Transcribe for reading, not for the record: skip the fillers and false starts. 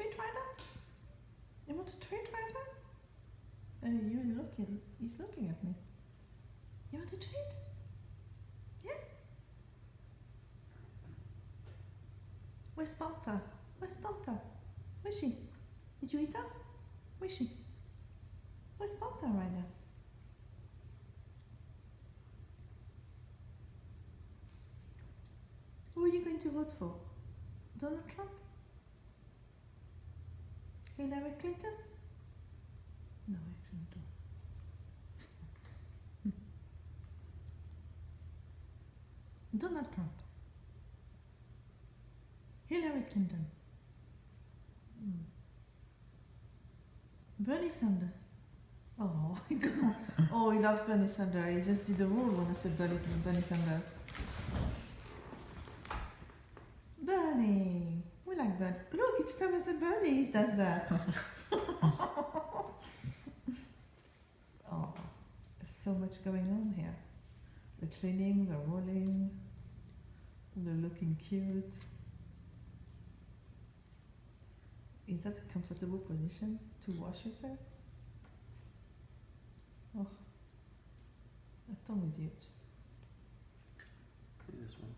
treat right now? You want a treat right now? You're looking. He's looking at me. You want a treat? Yes. Where's Panther? Where's Panther? Where's she? Did you eat her? Where's she? Where's Panther right now? Who are you going to vote for? Donald Trump? Hillary Clinton? No, actually don't. Donald Trump. Hillary Clinton. Bernie Sanders. Oh, because he loves Bernie Sanders. He just did a rule when I said Bernie Sanders. Bernie. We like Bernie. Look, each time I said Bernie, he does that. Oh, there's so much going on here. The cleaning, the rolling, the looking cute. Is that a comfortable position to wash yourself? Oh, that tongue is huge. This one.